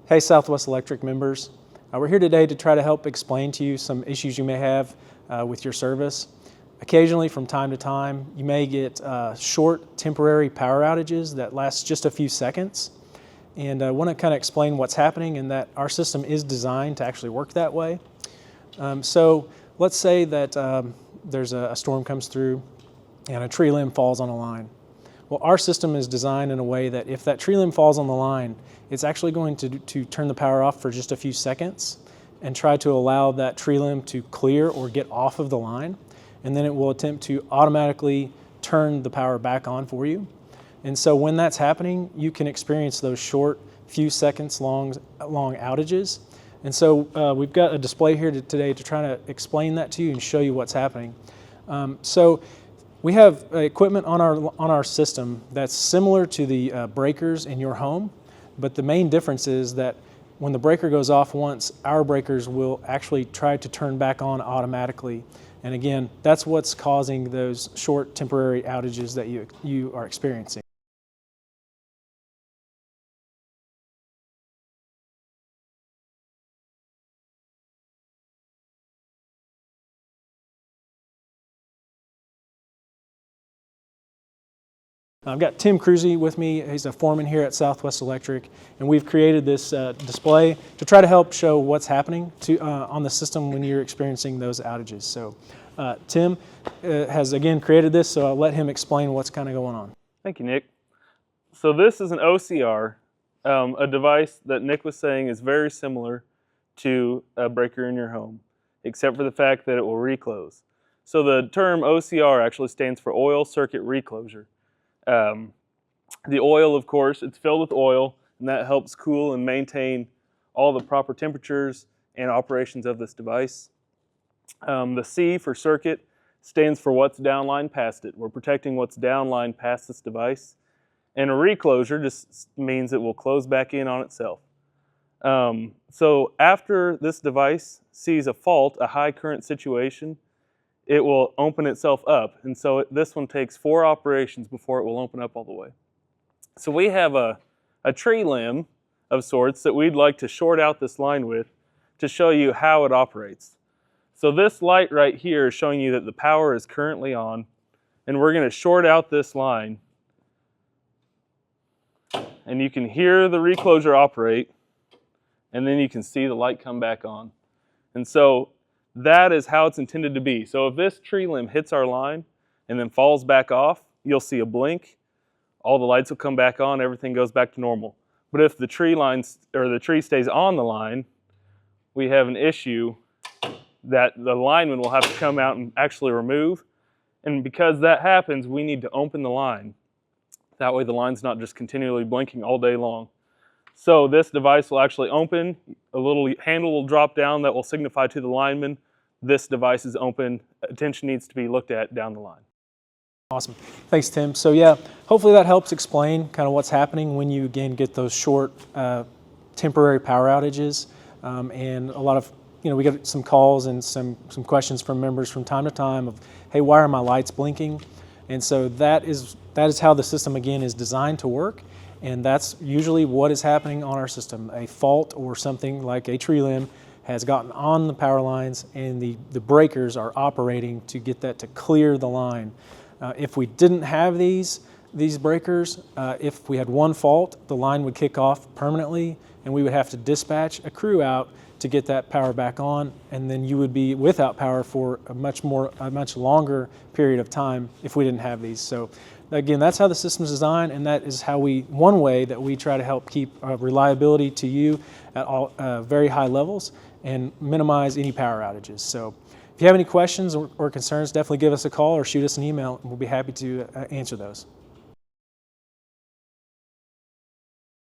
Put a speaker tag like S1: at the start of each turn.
S1: Hey Southwest Electric members, we're here today to try to help explain to you some issues you may have with your service. Occasionally, from time to time, you may get short temporary power outages that last just a few seconds. And I want to kind of explain what's happening and that our system is designed to actually work that way. So let's say that there's a storm comes through and a tree limb falls on a line. Well, our system is designed in a way that if that tree limb falls on the line, it's actually going to turn the power off for just a few seconds and try to allow that tree limb to clear or get off of the line. And then it will attempt to automatically turn the power back on for you. And so when that's happening, you can experience those short, few seconds long outages. And so we've got a display here today to try to explain that to you and show you what's happening. So we have equipment on our system that's similar to the breakers in your home, but the main difference is that when the breaker goes off once, our breakers will actually try to turn back on automatically. And again, that's what's causing those short temporary outages that you are experiencing. I've got Tim Cruzy with me. He's a foreman here at Southwest Electric, and we've created this display to try to help show what's happening on the system when you're experiencing those outages. So Tim has again created this, so I'll let him explain what's kind of going on.
S2: Thank you, Nick. So this is an OCR, a device that Nick was saying is very similar to a breaker in your home, except for the fact that it will reclose. So the term OCR actually stands for oil circuit reclosure. The oil, of course, it's filled with oil, and that helps cool and maintain all the proper temperatures and operations of this device. The C for circuit stands for what's downline past it. We're protecting what's downline past this device. And a reclosure just means it will close back in on itself. So after this device sees a fault, a high current situation, it will open itself up. And so this one takes 4 operations before it will open up all the way. So we have a tree limb of sorts that we'd like to short out this line with to show you how it operates. So this light right here is showing you that the power is currently on, and we're going to short out this line. And you can hear the reclosure operate, and then you can see the light come back on. And so that is how it's intended to be. So if this tree limb hits our line and then falls back off, you'll see a blink, all the lights will come back on, everything goes back to normal. But if the tree stays on the line, we have an issue that the lineman will have to come out and actually remove. And because that happens, we need to open the line. That way the line's not just continually blinking all day long. So this device will actually open, a little handle will drop down that will signify to the lineman, this device is open, attention needs to be looked at down the line.
S1: Awesome. Thanks, Tim. So yeah, hopefully that helps explain kind of what's happening when you again get those short temporary power outages. And a lot of, we get some calls and some questions from members from time to time of, hey, why are my lights blinking? And so that is how the system again is designed to work. And that's usually what is happening on our system. A fault or something like a tree limb has gotten on the power lines, and the breakers are operating to get that to clear the line. If we didn't have these breakers, if we had one fault, the line would kick off permanently, and we would have to dispatch a crew out to get that power back on, and then you would be without power for a much longer period of time if we didn't have these. So again, that's how the system is designed, and that is how one way that we try to help keep reliability to you at all very high levels and minimize any power outages. So if you have any questions or concerns, definitely give us a call or shoot us an email, and we'll be happy to answer those.